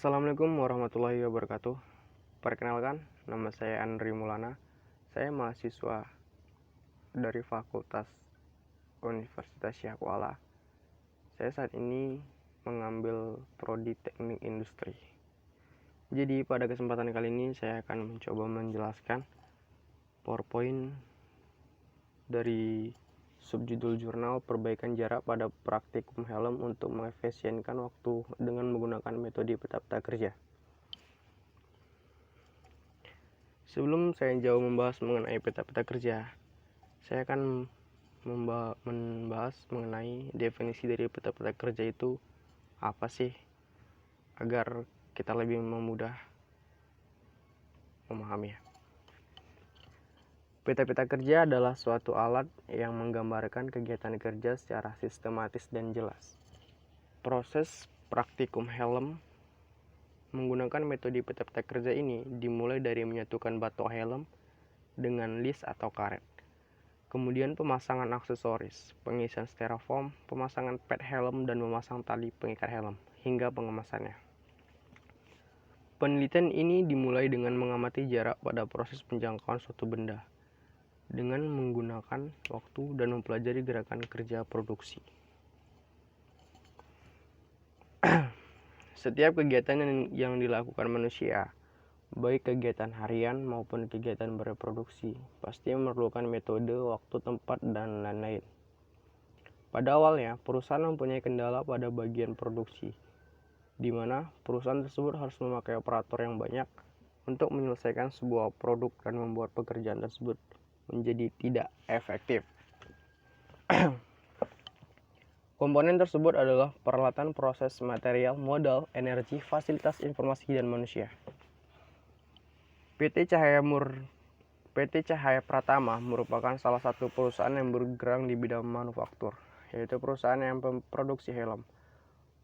Assalamualaikum warahmatullahi wabarakatuh. Perkenalkan, nama saya Andri Mulana. Saya mahasiswa dari Fakultas Universitas Syahkuala. Saya saat ini mengambil prodi Teknik Industri. Jadi pada kesempatan kali ini saya akan mencoba menjelaskan PowerPoint dari subjudul jurnal perbaikan jarak pada praktikum helm untuk mengefisienkan waktu dengan menggunakan metode peta-peta kerja. Sebelum saya jauh membahas mengenai peta-peta kerja, saya akan membahas mengenai definisi dari peta-peta kerja itu apa sih, agar kita lebih mudah memahaminya. Peta-peta kerja adalah suatu alat yang menggambarkan kegiatan kerja secara sistematis dan jelas. Proses praktikum helm menggunakan metode peta-peta kerja ini dimulai dari menyatukan batok helm dengan list atau karet. Kemudian pemasangan aksesoris, pengisian styrofoam, pemasangan pad helm, dan memasang tali pengikat helm, hingga pengemasannya. Penelitian ini dimulai dengan mengamati jarak pada proses penjangkauan suatu benda, dengan menggunakan waktu dan mempelajari gerakan kerja produksi. Setiap kegiatan yang dilakukan manusia, baik kegiatan harian maupun kegiatan bereproduksi, pasti memerlukan metode, waktu, tempat, dan lain-lain. Pada awalnya, perusahaan mempunyai kendala pada bagian produksi, di mana perusahaan tersebut harus memakai operator yang banyak untuk menyelesaikan sebuah produk dan membuat pekerjaan tersebut menjadi tidak efektif. Komponen tersebut adalah peralatan, proses, material, modal, energi, fasilitas, informasi, dan manusia. PT Cahaya Pratama merupakan salah satu perusahaan yang bergerak di bidang manufaktur, yaitu perusahaan yang memproduksi helm.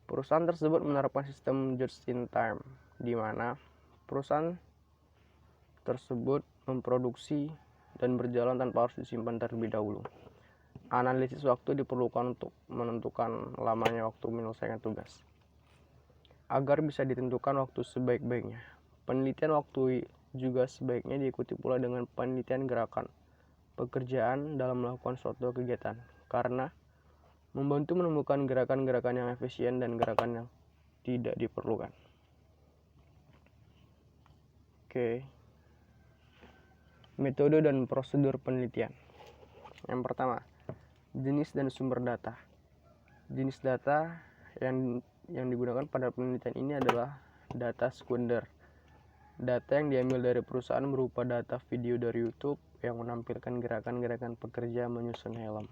Perusahaan tersebut menerapkan sistem just in time, di mana perusahaan tersebut memproduksi dan berjalan tanpa harus disimpan terlebih dahulu. Analisis waktu diperlukan untuk menentukan lamanya waktu menyelesaikan tugas. Agar bisa ditentukan waktu sebaik-baiknya, penelitian waktu juga sebaiknya diikuti pula dengan penelitian gerakan pekerjaan dalam melakukan suatu kegiatan, karena membantu menemukan gerakan-gerakan yang efisien dan gerakan yang tidak diperlukan. Oke. Metode dan prosedur penelitian. Yang pertama, jenis dan sumber data. Jenis data yang digunakan pada penelitian ini adalah data sekunder. Data yang diambil dari perusahaan berupa data video dari YouTube yang menampilkan gerakan-gerakan pekerja menyusun helm.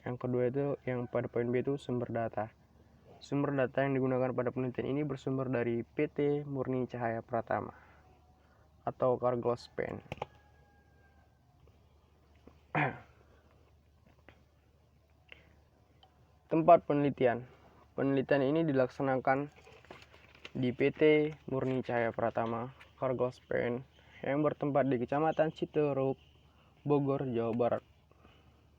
Yang kedua itu, yang pada poin B itu sumber data. Sumber data yang digunakan pada penelitian ini bersumber dari PT Murni Cahaya Pratama atau Carglass Pen. Tempat penelitian. Penelitian ini dilaksanakan di PT Murni Cahaya Pratama, Carglass Pen, yang bertempat di Kecamatan Citerep, Bogor, Jawa Barat,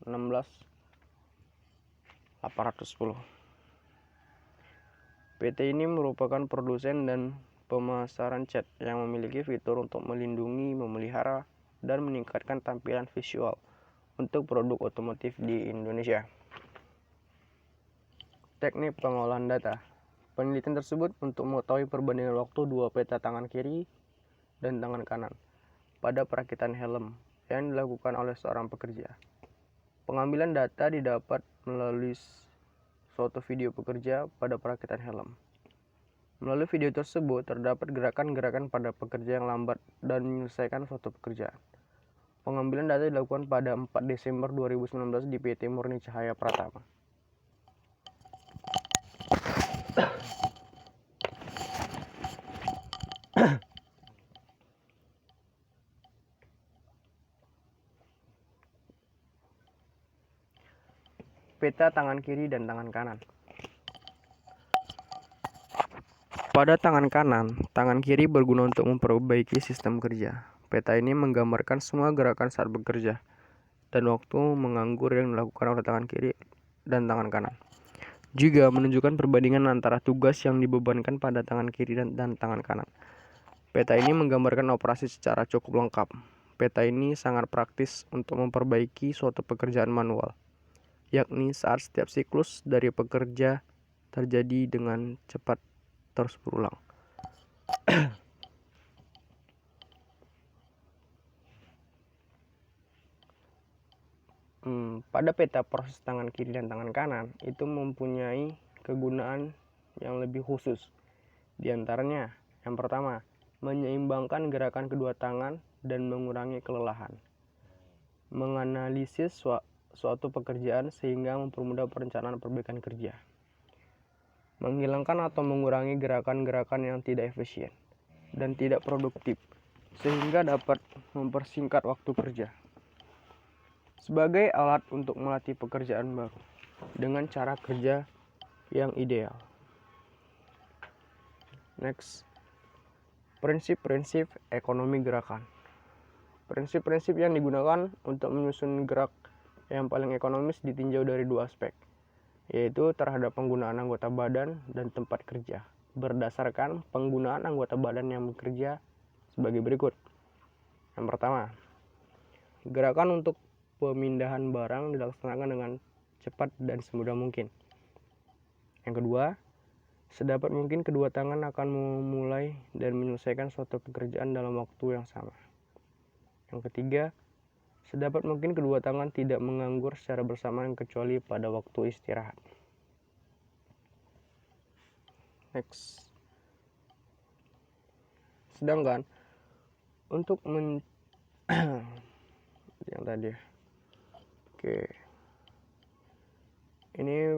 16810. PT ini merupakan produsen dan pemasaran cat yang memiliki fitur untuk melindungi, memelihara, dan meningkatkan tampilan visual untuk produk otomotif di Indonesia. Teknik pengolahan data. Penelitian tersebut untuk mengetahui perbandingan waktu dua peta tangan kiri dan tangan kanan pada perakitan helm yang dilakukan oleh seorang pekerja. Pengambilan data didapat melalui suatu video pekerja pada perakitan helm. Melalui video tersebut terdapat gerakan-gerakan pada pekerja yang lambat dan menyelesaikan suatu pekerjaan. Pengambilan data dilakukan pada 4 Desember 2019 di PT Murni Cahaya Pratama. Peta tangan kiri dan tangan kanan. Pada tangan kanan, tangan kiri berguna untuk memperbaiki sistem kerja. Peta ini menggambarkan semua gerakan saat bekerja dan waktu menganggur yang dilakukan oleh tangan kiri dan tangan kanan. Juga menunjukkan perbandingan antara tugas yang dibebankan pada tangan kiri dan tangan kanan. Peta ini menggambarkan operasi secara cukup lengkap. Peta ini sangat praktis untuk memperbaiki suatu pekerjaan manual, yakni saat setiap siklus dari pekerja terjadi dengan cepat terus berulang. Pada peta proses tangan kiri dan tangan kanan itu mempunyai kegunaan yang lebih khusus. Di antaranya, yang pertama, menyeimbangkan gerakan kedua tangan dan mengurangi kelelahan. Menganalisis suatu pekerjaan sehingga mempermudah perencanaan perbaikan kerja. Menghilangkan atau mengurangi gerakan-gerakan yang tidak efisien dan tidak produktif sehingga dapat mempersingkat waktu kerja. Sebagai alat untuk melatih pekerjaan baru dengan cara kerja yang ideal. Next, prinsip-prinsip ekonomi gerakan. Prinsip-prinsip yang digunakan untuk menyusun gerak yang paling ekonomis ditinjau dari dua aspek, yaitu terhadap penggunaan anggota badan dan tempat kerja, berdasarkan penggunaan anggota badan yang bekerja sebagai berikut. Yang pertama, gerakan untuk pemindahan barang dilaksanakan dengan cepat dan semudah mungkin. Yang kedua, sedapat mungkin kedua tangan akan memulai dan menyelesaikan suatu pekerjaan dalam waktu yang sama. Yang ketiga, sedapat mungkin kedua tangan tidak menganggur secara bersamaan kecuali pada waktu istirahat. Next. Sedangkan untuk yang tadi. Oke. Ini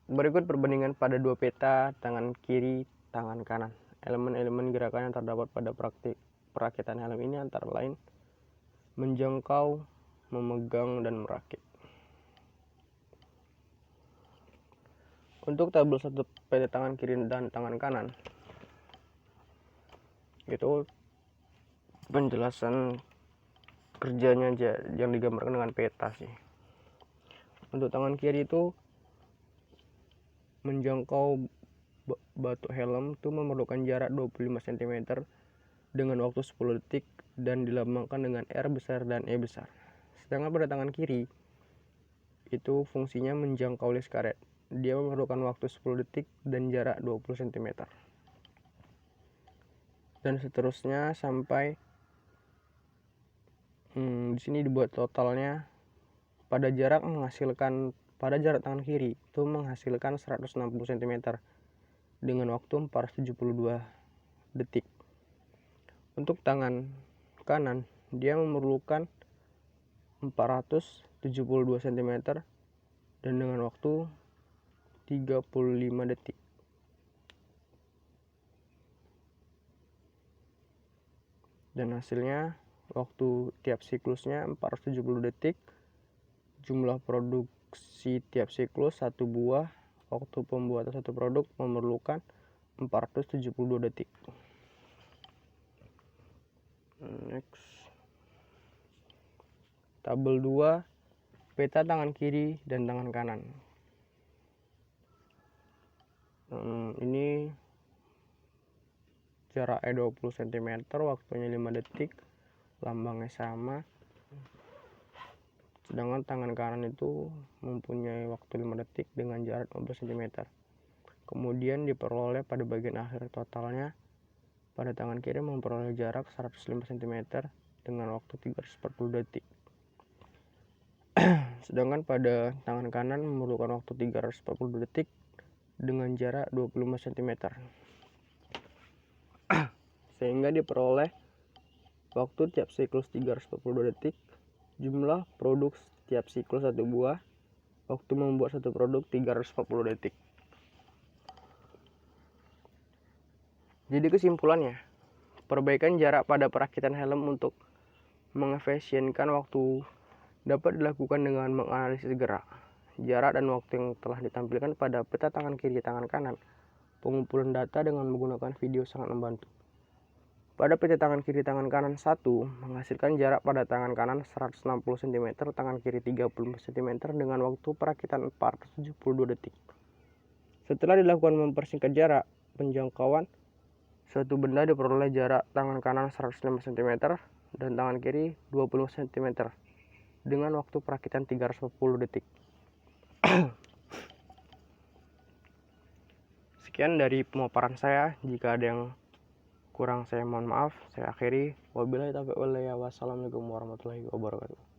berikut perbandingan pada dua peta tangan kiri, tangan kanan. Elemen-elemen gerakan yang terdapat pada perakitan helm ini antara lain menjangkau, memegang, dan merakit. Untuk tabel satu peta tangan kiri dan tangan kanan, itu penjelasan kerjanya aja yang digambarkan dengan peta sih. Untuk tangan kiri itu menjangkau batuk helm itu memerlukan jarak 25 cm dengan waktu 10 detik dan dilambangkan dengan R besar dan E besar. Sedangkan pada tangan kiri itu fungsinya menjangkau lis karet. Dia memerlukan waktu 10 detik dan jarak 20 cm. Dan seterusnya sampai di sini dibuat totalnya pada jarak tangan kiri itu menghasilkan 160 cm dengan waktu 472 detik. Untuk tangan kanan dia memerlukan 472 cm dan dengan waktu 35 detik. Dan hasilnya waktu tiap siklusnya 470 detik, jumlah produksi tiap siklus 1 buah, waktu pembuatan satu produk memerlukan 472 detik. Next. Tabel 2, peta tangan kiri dan tangan kanan. Ini jaraknya 20 cm, waktunya 5 detik, lambangnya sama. Sedangkan tangan kanan itu mempunyai waktu 5 detik dengan jarak 15 cm. Kemudian diperoleh pada bagian akhir totalnya. Pada tangan kiri memperoleh jarak 105 cm dengan waktu 340 detik. Sedangkan pada tangan kanan memerlukan waktu 340 detik dengan jarak 25 cm. Sehingga diperoleh waktu tiap siklus 340 detik, jumlah produk tiap siklus 1 buah, waktu membuat satu produk 340 detik. Jadi kesimpulannya, perbaikan jarak pada perakitan helm untuk mengefisienkan waktu dapat dilakukan dengan menganalisis gerak, jarak dan waktu yang telah ditampilkan pada peta tangan kiri tangan kanan. Pengumpulan data dengan menggunakan video sangat membantu. Pada peta tangan kiri tangan kanan 1 menghasilkan jarak pada tangan kanan 160 cm, tangan kiri 30 cm dengan waktu perakitan 472 detik. Setelah dilakukan mempersingkat jarak penjangkauan, suatu benda diperoleh jarak tangan kanan 105 cm dan tangan kiri 20 cm dengan waktu perakitan 340 detik. Sekian dari pemaparan saya. Jika ada yang kurang saya mohon maaf. Saya akhiri. Wabillahi taufiq wal hidayah. Wassalamualaikum warahmatullahi wabarakatuh.